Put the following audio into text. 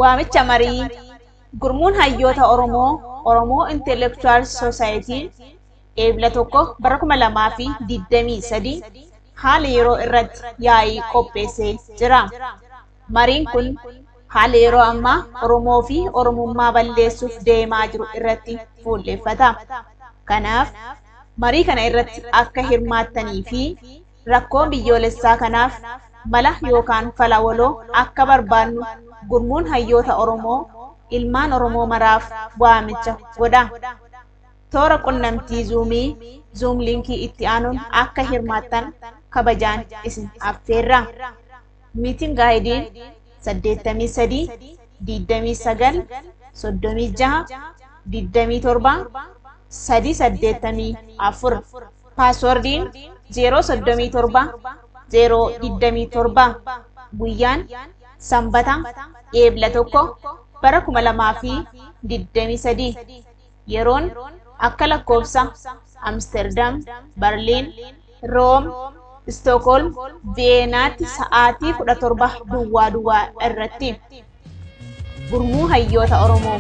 waamicha marii gurmuun hayyoota Oromoo Intellectual Society eebla tokko bara 2023 haala yeroo irratti yaa'ii qopheessee jira. Mariin kun haala yeroo ammaa Oromoo fi Oromummaa balleessuuf deemaa jiru irratti fuulleffata. Kanaaf marii kana irratti akka hirmaattanii fi rakkoo biyyoolessaa kanaaf mala yookaan fala waloo akka barbaannu gurmuun hayyoota Oromoo ilmaan Oromoo maraaf waamicha godha. Toora qunnamtii Zoom linkii itti aanuun akka hirmaattan kabajaan isin affeerra. Meeting guidein 83 29 36 27 384 passwordin 037 027 guyyaan Sanbata eebla tokko bara 2023 yeroon akka lakkoofsa Amsterdam, Berlin, Rome, Stockholm, Viennaatti sa'aatii 17 duwwaa irratti gurmuu hayyoota Oromoo